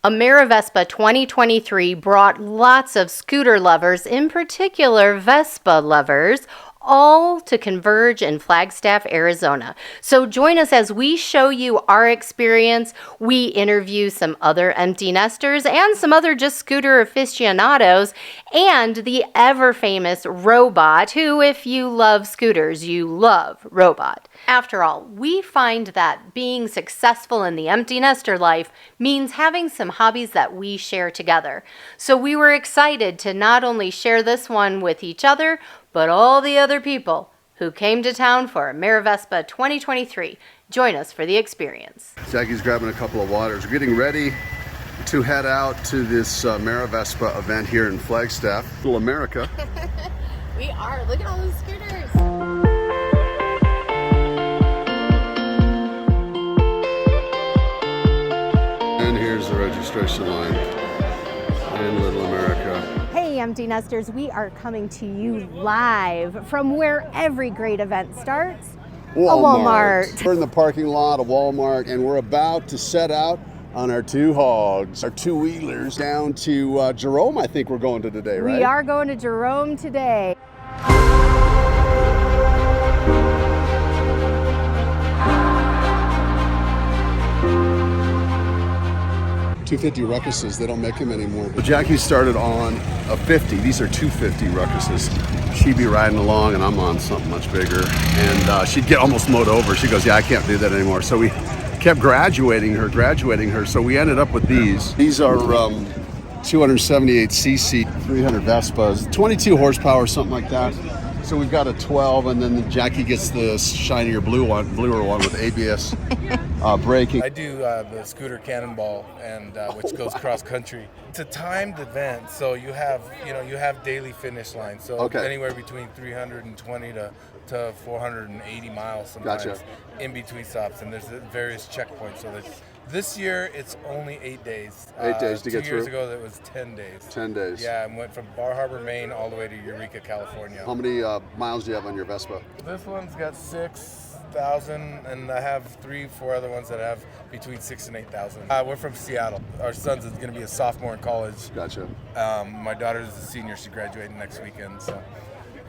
Amerivespa 2023 brought lots of scooter lovers, in particular Vespa lovers, all to converge in Flagstaff, Arizona. So join us as we show you our experience. We interview some other empty nesters and some other just scooter aficionados and the ever famous Robot, who, if you love scooters, you love Robot. After all, we find that being successful in the empty nester life means having some hobbies that we share together. So we were excited to not only share this one with each other, but all the other people who came to town for Amerivespa 2023. Join us for the experience. Jacki's grabbing a couple of waters. We're getting ready to head out to this Amerivespa event here in Flagstaff, Little America. We are. Look at all those scooters. And here's the registration line in Little America. Hey, empty nesters, we are coming to you live from where every great event starts. Walmart. We're in the parking lot of Walmart and we're about to set out on our two hogs, our two-wheelers, down to Jerome, I think we're going to today, right? We are going to Jerome today. $250 Ruckuses, they don't make them anymore. But Jacki started on a 50. These are $250 Ruckuses. She'd be riding along and I'm on something much bigger. And she'd get almost mowed over. She goes, yeah, I can't do that anymore. So we kept graduating her. So we ended up with these. These are 278cc 300 Vespas, 22 horsepower, something like that. So we've got a 12, and then Jacki gets the shinier bluer one with ABS braking. I do the scooter cannonball, and which goes cross country. It's a timed event, so you have daily finish lines. So anywhere between 320 to 480 miles sometimes. Gotcha. In between stops, and there's various checkpoints. So this year it's only 8 days. 8 days to get 2 through. years ago that was 10 days. 10 days. Yeah, and went from Bar Harbor, Maine, all the way to Eureka, California. How many miles do you have on your Vespa? This one's got 6,000, and I have 3-4 other ones that have between 6,000 and 8,000. We're from Seattle. Our son's going to be a sophomore in college. Gotcha. My daughter's a senior. She's graduating next weekend, so.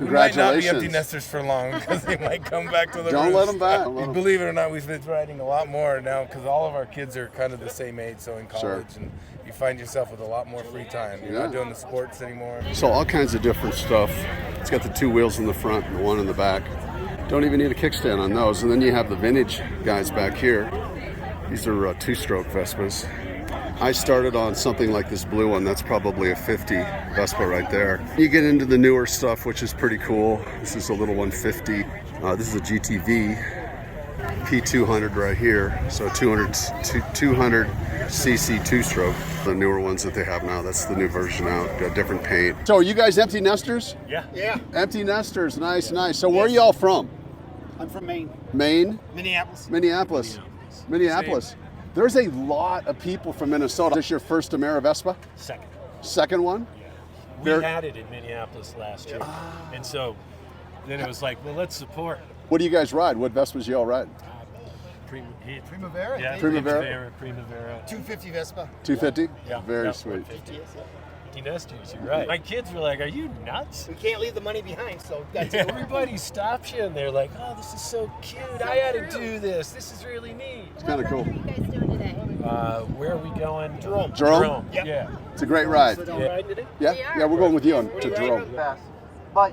We Congratulations. might not be empty nesters for long because they might come back to the Don't roost. let them back. Believe it or not, we've been riding a lot more now because all of our kids are kind of the same age, so in college, and you find yourself with a lot more free time. You're not doing the sports anymore. So all kinds of different stuff. It's got the two wheels in the front and the one in the back. Don't even need a kickstand on those. And then you have the vintage guys back here. These are two-stroke Vespas. I started on something like this blue one. That's probably a 50 Vespa right there. You get into the newer stuff, which is pretty cool. This is a little 150. This is a GTV P200 right here. So 200cc two-stroke. The newer ones that they have now. That's the new version out. Got different paint. So are you guys empty nesters? Yeah. Empty nesters. Nice. So where are y'all from? I'm from Maine. Maine? Minneapolis. There's a lot of people from Minnesota. Is this your first Amerivespa? Second one? Yeah. We had it in Minneapolis last year. And so then it was like, well, let's support. What do you guys ride? What Vespas y'all ride? Primavera. Yeah, Primavera. 250 Vespa. 250? Yeah. Very Yeah, sweet. 150. Empty nesters, you're right. My kids were like, are you nuts? We can't leave the money behind, so that's Everybody stops you and they're like, oh, this is so cute. I had to do this. This is really neat. It's kind of cool. What are you guys doing today? Where are we going? Jerome? Yeah. It's a great ride. Riding today? Yeah, we're going with you to Jerome. But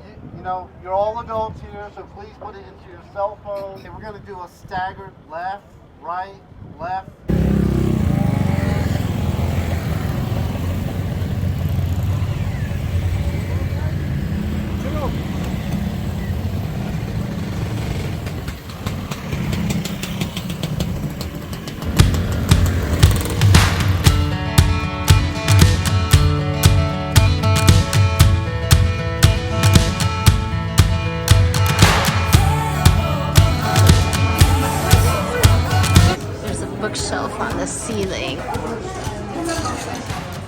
you're all adults here, so please put it into your cell phone. And we're going to do a staggered left, right, left. Bookshelf on the ceiling.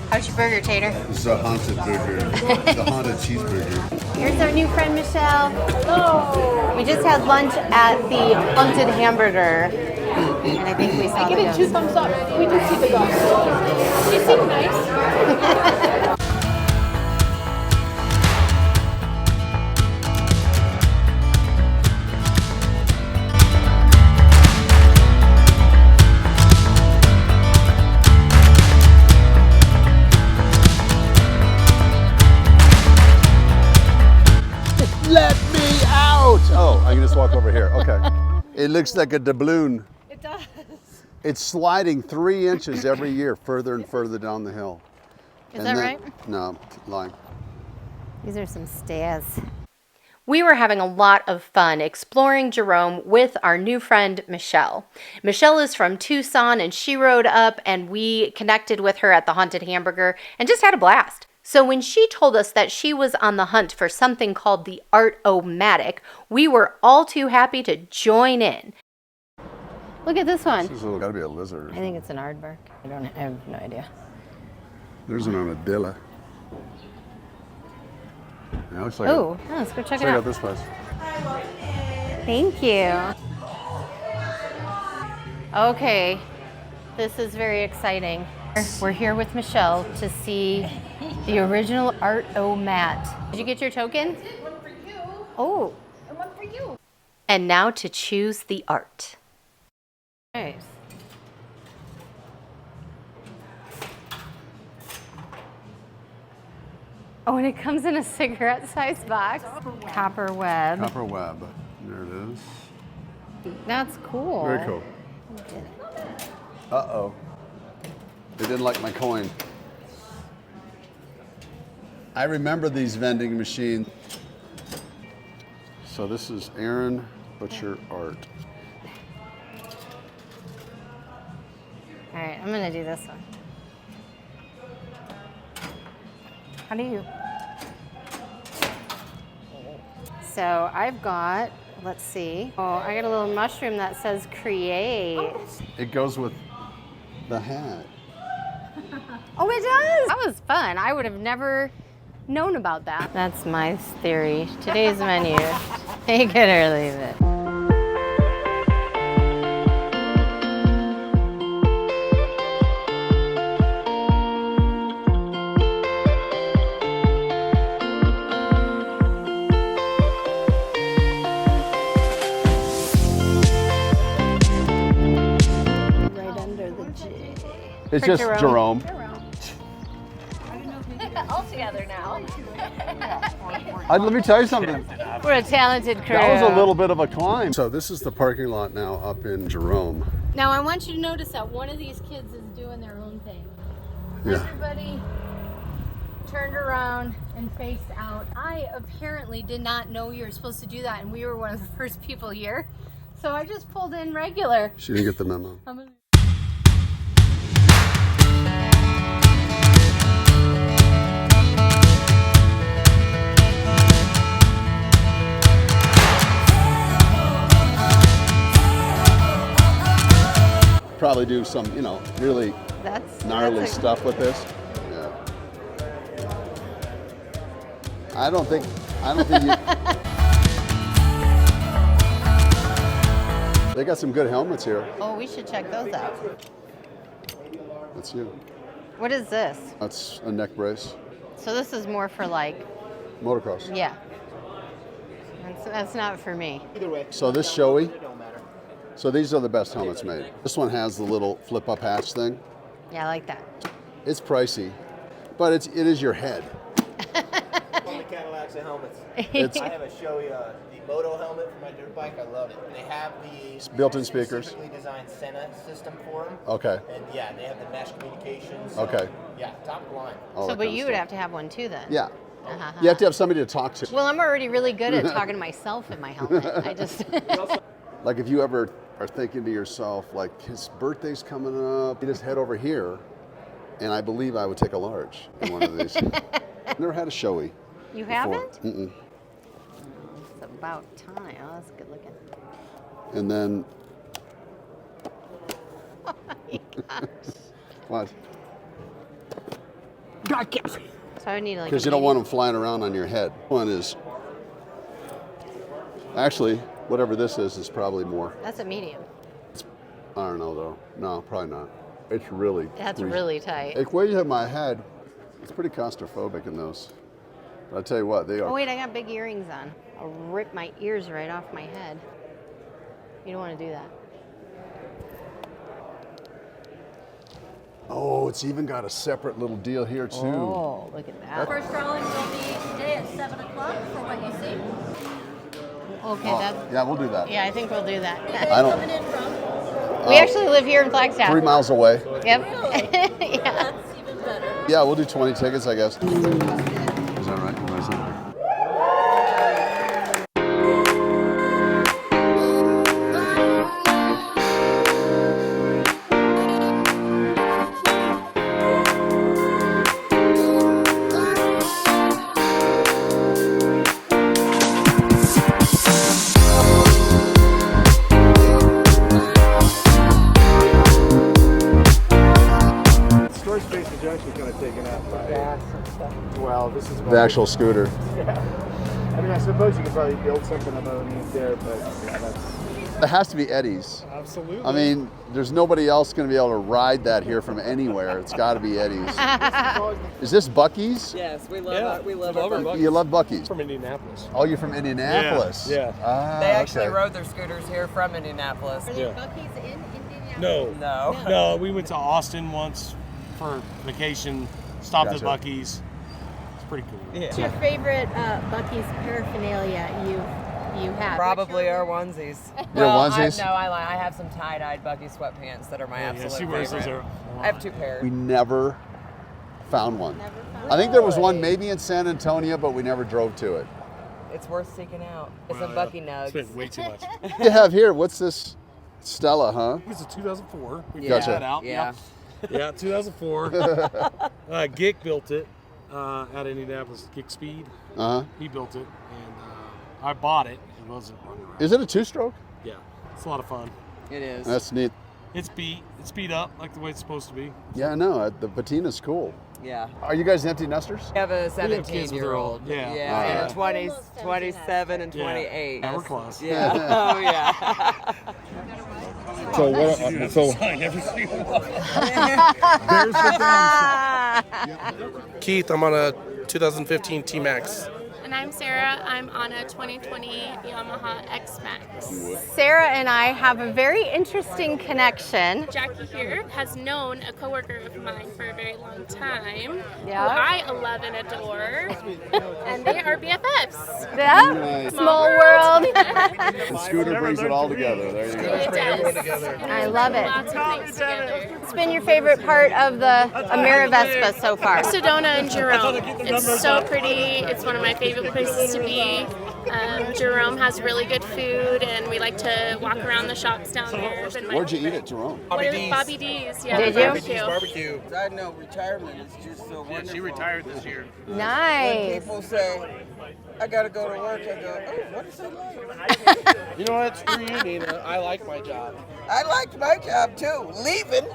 How's your burger, Tater? This is a haunted burger. The haunted cheeseburger. Here's our new friend, Michelle. Oh. We just had lunch at the Haunted Hamburger. And I think we saw the ghost. 2 thumbs up. We did see the ghost. Did you see let's walk over here. Okay. It looks like a doubloon. It does. It's sliding 3 inches every year, further and further down the hill. Is that right? No, lying. These are some stairs. We were having a lot of fun exploring Jerome with our new friend, Michelle. Michelle is from Tucson, and she rode up, and we connected with her at the Haunted Hamburger and just had a blast. So when she told us that she was on the hunt for something called the Art-O-Matic, we were all too happy to join in. Look at this one. This has got to be a lizard. I think it's an aardvark. I have no idea. There's an armadillo. Yeah, looks like Oh, let's go check it out out. this place. Thank you. Okay, this is very exciting. We're here with Michelle to see the original Art-O-Mat. Did you get your token? One for you Oh, and one for you. and now to choose the art. Nice. Oh, and it comes in a cigarette-sized box. Copper web. Copper web. There it is. That's cool. Very cool. Uh-oh. They didn't like my coin. I remember these vending machines. So this is Aaron Butcher Art. All right, I'm gonna do this one. How do you? So I've got, let's see. Oh, I got a little mushroom that says create. It goes with the hat. Oh, it does? That was fun. I would have never known about that. That's my theory. Today's menu. Take it or leave it. Right under the J. It's For just Jerome. All together now. Let me tell you something. We're a talented crew. That was a little bit of a climb. So this is the parking lot now up in Jerome. Now I want you to notice that one of these kids is doing their own thing. Yeah. Everybody turned around and faced out. I apparently did not know you were supposed to do that, and we were one of the first people here. So I just pulled in regular. She didn't get the memo. Probably do some, really gnarly stuff with this. Yeah. I don't think you. They got some good helmets here. Oh, we should check those out. That's you. What is this? That's a neck brace. So this is more for like, Motocross. yeah. That's not for me. Either way. So this showy. It don't matter. So these are the best helmets made. This one has the little flip-up hatch thing. Yeah, I like that. It's pricey, but it is your head. On the Cadillacs and helmets. It's I have a showy the moto helmet for my dirt bike. I love it. They have the built-in speakers. specifically designed Senna system for them. Okay. And yeah, they have the mesh communications. Okay. Yeah, top of the line. All So, that but kind of you would stuff. have to have one too then. Yeah. You have to have somebody to talk to. Well, I'm already really good at talking to myself in my helmet. I just. Like if you ever are thinking to yourself, like his birthday's coming up, you just head over here, and I believe I would take a large in one of these. Never had a showy. You before. haven't? Mm-mm. It's about time. Oh, that's good looking. And then. Oh my gosh. What? So I would need like. Because you don't want them flying around on your head. One is. Actually, whatever this is probably more. That's a medium. I don't know though. No, probably not. It's really. That's squeezed. really tight. Like where you have my head, it's pretty claustrophobic in those. But I'll tell you what, they are. Oh wait, I got big earrings on. I'll rip my ears right off my head. You don't want to do that. Oh, it's even got a separate little deal here too. Oh, look at that. First drawing will be today at 7 o'clock for what you see. Okay, Yeah, we'll do that. yeah, I think we'll do that. I don't. We actually live here in Flagstaff. 3 miles away. Yep. Yeah. Yeah, we'll do 20 tickets, I guess. Is that right? What is it? Storage space is actually kind of taken up by well, this is The actual scooter. I mean, I suppose you could probably build something underneath there, but yeah, that's It has to be Eddie's. absolutely. I mean, there's nobody else going to be able to ride that here from anywhere. It's got to be Eddie's. Is this Buc-ee's? Yes, we love we love our You love Buc-ee's? From Indianapolis. Oh, you're from Indianapolis? Yeah. Ah, They actually okay. rode their scooters here from Indianapolis. Yeah. Bucky's in Indianapolis? No. No. We went to Austin once for vacation, stopped Gotcha. at Buc-ee's. It's pretty cool. What's your favorite Bucky's paraphernalia you have? Probably our onesies. Your onesies? I have some tie-dyed Bucky sweatpants that are my absolute she wears those favorite. there. I have 2 pairs. We never found one. I think there was one maybe in San Antonio, but we never drove to it. It's worth seeking out. It's Well, a Bucky yeah. Nugs. Spent way too much. What do you have here? What's this? Stella, huh? It's a 2004. We Yeah. got that out. Yeah. Yeah, 2004. Gick built it out of Indianapolis. Gick Speed. Uh-huh. He built it, and I bought it. It wasn't running right. Is it a 2-stroke? Yeah, it's a lot of fun. It is. That's neat. It's speed up like the way it's supposed to be. Yeah, I know. The patina's cool. Yeah. Are you guys empty nesters? We have a kids with their 17-year-old. own- yeah. Yeah, and a 20, Almost empty 27 and Yeah. 28. Yeah, we're close. Yeah. Oh, yeah. so what? So Sign every single one. there's the Keith, I'm on a 2015 T-Max. And I'm Sarah. I'm on a 2020 Yamaha X-Max. Sarah and I have a very interesting connection. Jacki here has known a coworker of mine for a very long time, Yeah. who I love and adore, and they are BFFs. Yeah. Nice. Small world. The scooter brings it all together. There you go. It does. I love it. Lots of things together. What's been your favorite part of the Amerivespa so far? Sedona and Jerome. It's so pretty. It's one of my favorite places to be. Jerome has really good food, and we like to walk around the shops down there. Where'd you eat at Jerome? Bobby D's. Yeah, Did the you? barbecue. Barbecue. I know retirement is just so wonderful. She retired this year. Nice. People say, I gotta go to work. I go, oh, what is it like? You know what? Screw you, Nina. I like my job. I liked my job too. Leaving.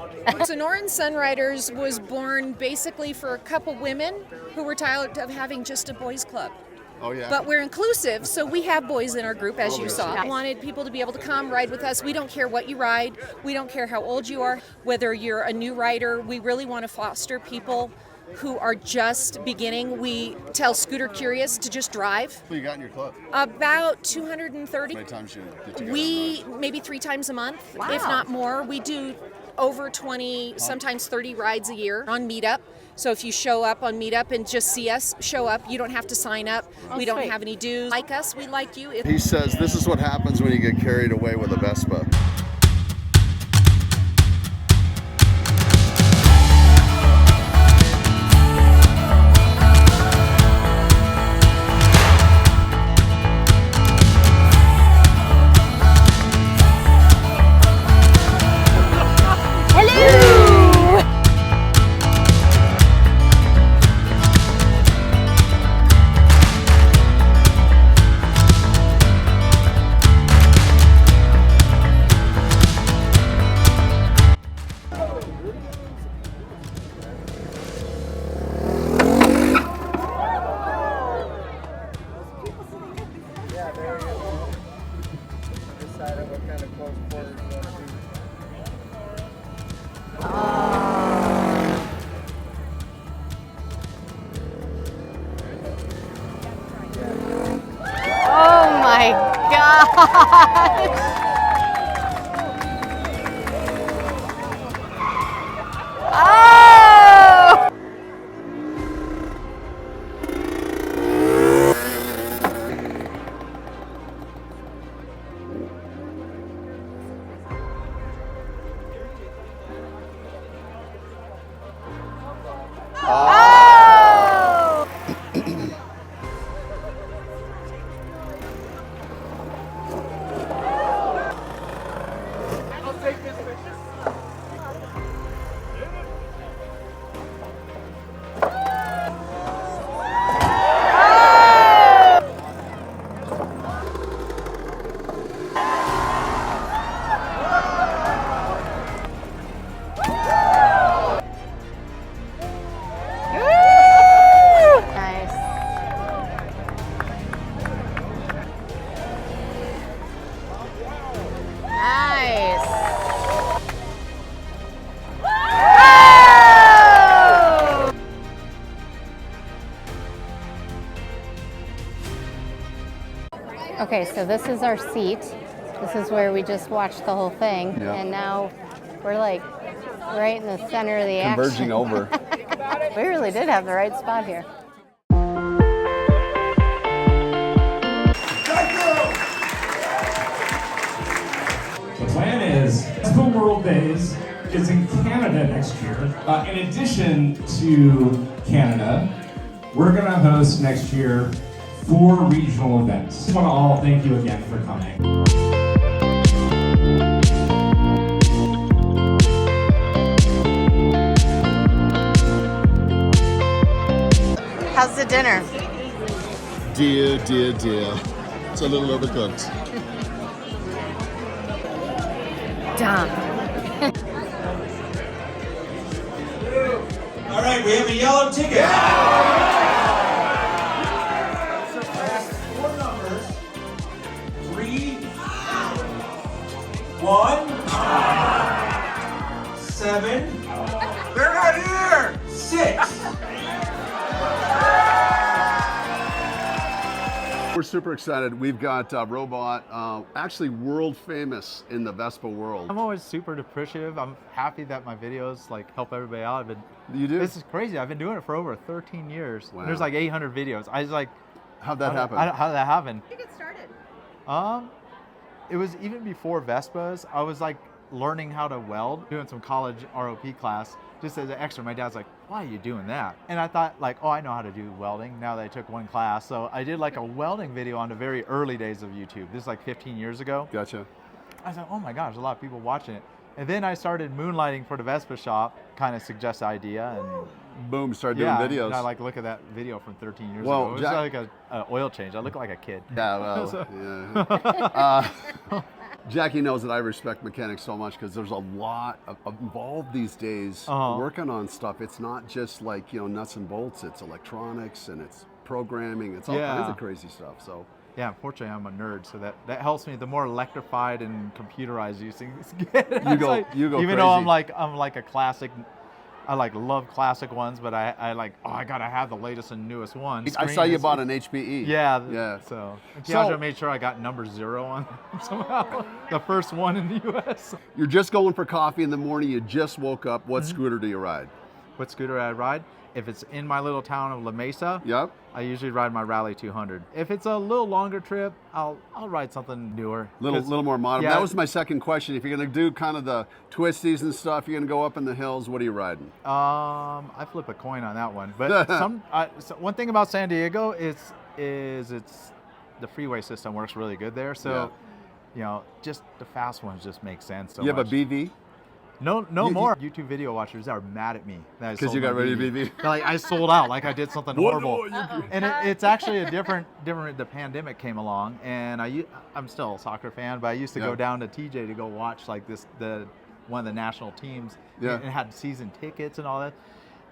Sonoran Sunriders was born basically for a couple women who were tired of having just a boys club. Oh, yeah. But we're inclusive, so we have boys in our group, as you saw. Wanted people to be able to come ride with us. We don't care what you ride. We don't care how old you are, whether you're a new rider. We really want to foster people who are just beginning. We tell Scooter Curious to just drive. What you got in your club? About 230. How many times you get together? We maybe 3 times a month, if not more. We do over 20, sometimes 30 rides a year on Meetup. So if you show up on Meetup and just see us show up, you don't have to sign up. We don't have any dues. Like us, we like you. He says this is what happens when you get carried away with a Vespa. Oh my gosh. Oh! Okay, so this is our seat. This is where we just watched the whole thing. Yeah. And now we're like right in the center of the action. Converging over. We really did have the right spot here. The plan is Vespa World Days is in Canada next year. In addition to Canada, we're going to host next year 4 regional events. I just want to all thank you again for coming. How's the dinner? Dear, dear, dear. It's a little overcooked. Dumb. All right, we have a yellow ticket. Four numbers. 3, 1, 7. They're not here. 6. We're super excited. We've got Robot, actually world famous in the Vespa world. I'm always super appreciative. I'm happy that my videos like help everybody out. You do? This is crazy. I've been doing it for over 13 years. Wow. There's like 800 videos. I was like, how'd that happen? How did that happen? How did you get started? It was even before Vespas. I was like learning how to weld, doing some college ROP class. Just as an extra, my dad's like, why are you doing that? And I thought like, oh, I know how to do welding now that I took one class. So I did like a welding video on the very early days of YouTube. This is like 15 years ago. Gotcha. I was like, oh my gosh, a lot of people watching it. And then I started moonlighting for the Vespa shop, kind of suggest idea, and boom, started doing videos. And I like look at that video from 13 years Well, ago. It was like an oil change. I look like a kid. Yeah, well, yeah. Jackie knows that I respect mechanics so much because there's a lot involved these days working on stuff. It's not just like, nuts and bolts. It's electronics and it's programming. It's all kinds of crazy stuff. So. Yeah, unfortunately, I'm a nerd, so that helps me. The more electrified and computerized these things get, you go even crazy. Though I'm like a classic. I love classic ones, but I gotta have the latest and newest one. I saw you bought an HPE. Yeah. So Tiago made sure I got number 0 on somehow. The first one in the U.S. You're just going for coffee in the morning. You just woke up. What scooter do you ride? What scooter I ride? If it's in my little town of La Mesa, I usually ride my Rally 200. If it's a little longer trip, I'll ride something newer. Little more modern. Yeah. That was my second question. If you're gonna do kind of the twisties and stuff, you're gonna go up in the hills. What are you riding? I flip a coin on that one. But so one thing about San Diego is it's the freeway system works really good there. So just the fast ones just make sense. So you have a BV? No more. YouTube video watchers are mad at me because you got ready to BV. Like I sold out, like I did something horrible. And it's actually a different. The pandemic came along, and I'm still a soccer fan, but I used to go down to TJ to go watch like one of the national teams. And had season tickets and all that.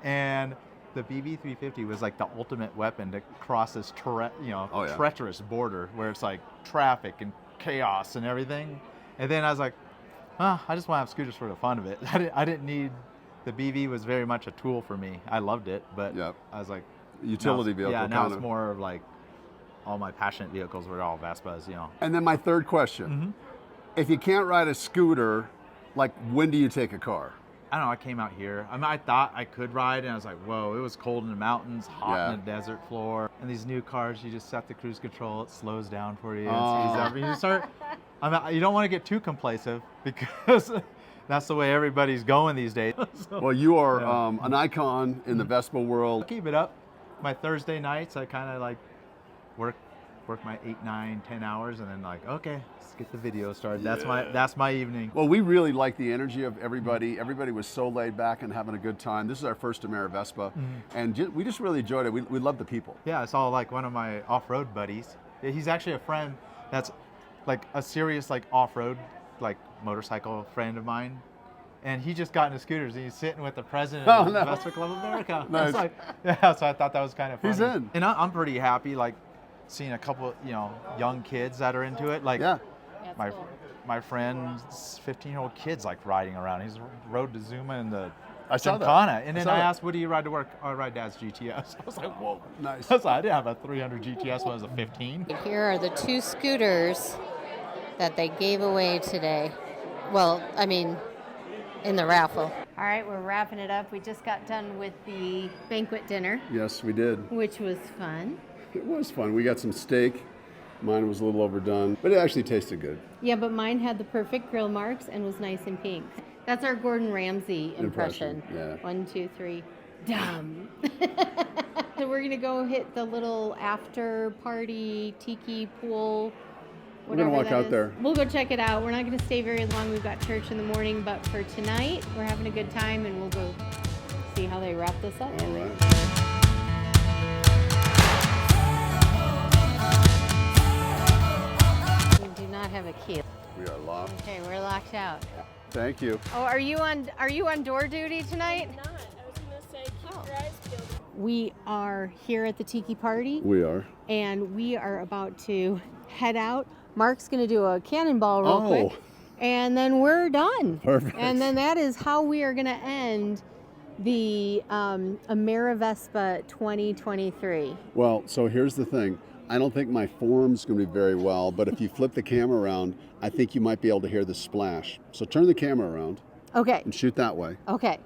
And the BB 350 was like the ultimate weapon to cross this treacherous border where it's like traffic and chaos and everything. And then I was like, I just want to have scooters for the fun of it. I didn't need, the BV was very much a tool for me. I loved it, but I was like. Utility vehicle. Yeah, now it's more of like, all my passionate vehicles were all Vespas, And then my third question, if you can't ride a scooter, like when do you take a car? I don't know, I came out here. I mean, I thought I could ride, and I was like, whoa, it was cold in the mountains, hot in the desert floor. And these new cars, you just set the cruise control, it slows down for you, it speeds up. You start, you don't want to get too complacent because that's the way everybody's going these days. Well, you are an icon in the Vespa world. Keep it up. My Thursday nights, I kind of like work my 8, 9, 10 hours, and then like, okay, let's get the video started. That's my evening. Well, we really like the energy of everybody. Everybody was so laid back and having a good time. This is our first Amerivespa, and we just really enjoyed it. We love the people. Yeah, I saw like one of my off-road buddies. He's actually a friend that's like a serious like off-road like motorcycle friend of mine. And he just got into scooters, and he's sitting with the president of the Vespa Club of America. Nice. Like, yeah, so I thought that was kind of funny. He's in. And I'm pretty happy, like, seeing a couple, young kids that are into it. Like, my friend's 15-year-old kid's, like, riding around. He's rode to Zuma and the Gymkhana. And then I asked, what do you ride to work? Oh, I ride Dad's GTS. I was like, whoa. Nice. I was like, I didn't have a 300 GTS when I was a 15. Here are the 2 scooters that they gave away today. Well, I mean, in the raffle. All right, we're wrapping it up. We just got done with the banquet dinner. Yes, we did. Which was fun. It was fun. We got some steak. Mine was a little overdone, but it actually tasted good. Yeah, but mine had the perfect grill marks and was nice and pink. That's our Gordon Ramsay impression. Yeah. 1, 2, 3. Dumb. So we're gonna go hit the little after party tiki pool. We're going to walk out there. We'll go check it out. We're not going to stay very long. We've got church in the morning, but for tonight, we're having a good time, and we'll go see how they wrap this up. All right. We do not have a key. We are locked. Okay, we're locked out. Thank you. Oh, are you on door duty tonight? I'm not. I was going to say, keep your eyes peeled. We are here at the tiki party. We are. And we are about to head out. Mark's going to do a cannonball real quick, and then we're done. Perfect. And then that is how we are going to end the Amerivespa 2023. Well, so here's the thing. I don't think my form's going to be very well, but if you flip the camera around, I think you might be able to hear the splash. So turn the camera around. Okay. And shoot that way. Okay.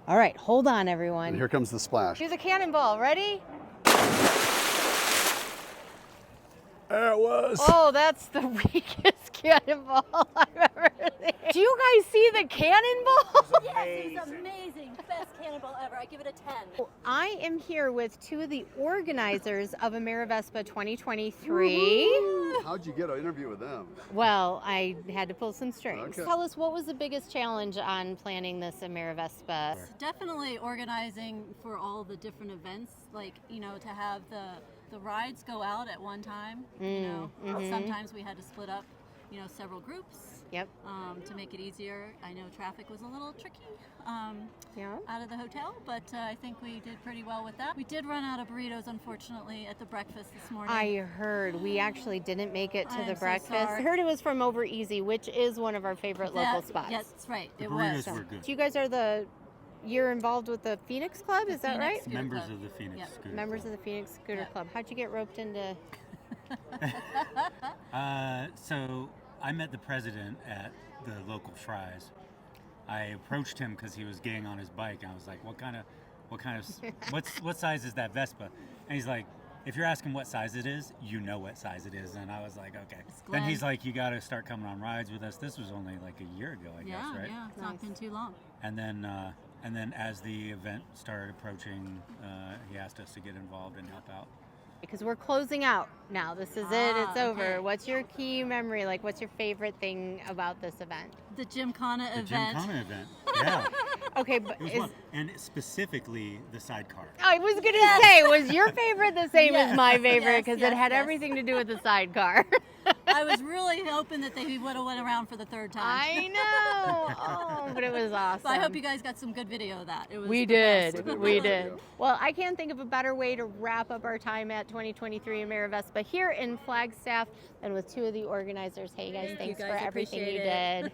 All right, hold on, everyone. And here comes the splash. Do the cannonball. Ready? There it was. Oh, that's the weakest cannonball I've ever seen. Do you guys see the cannonball? Yes, it was amazing. Best cannonball ever. I give it a 10. I am here with 2 of the organizers of Amerivespa 2023. How'd you get an interview with them? Well, I had to pull some strings. Okay. Tell us, what was the biggest challenge on planning this Amerivespa? Definitely organizing for all the different events, like, to have the rides go out at one time. Sometimes we had to split up, several groups. Yep. To make it easier. I know traffic was a little tricky out of the hotel, but I think we did pretty well with that. We did run out of burritos, unfortunately, at the breakfast this morning. I heard. We actually didn't make it to the so breakfast. sorry. I heard it was from Over Easy, which is one of our favorite local spots. Yes, that's right. The It burritos was. were good. You guys are you're involved with the Phoenix Club, is that right? Members of the Phoenix Scooter Members Club. of the Phoenix Scooter Club. How'd you get roped into? So I met the president at the local Fry's. I approached him because he was getting on his bike, and I was like, what size is that Vespa? And he's like, if you're asking what size it is, you know what size it is. And I was like, okay. Then he's like, you got to start coming on rides with us. This was only like a year ago, I guess, right? Yeah, it's not been too long. And then as the event started approaching, he asked us to get involved and help out. Because we're closing out now. This is it. It's over. What's your key memory? Like, what's your favorite thing about this event? The Gymkhana event. The Gymkhana event. Yeah. Okay, but and specifically the sidecar. I was gonna say, was your favorite the same as my favorite? Because it had everything to do with the sidecar. I was really hoping that they would have went around for the 3rd time. I know. Oh, but it was awesome. But I hope you guys got some good video of that. It was We the did. best. We did. Well, I can't think of a better way to wrap up our time at 2023 Amerivespa here in Flagstaff than with 2 of the organizers. Hey guys, thanks for everything you did.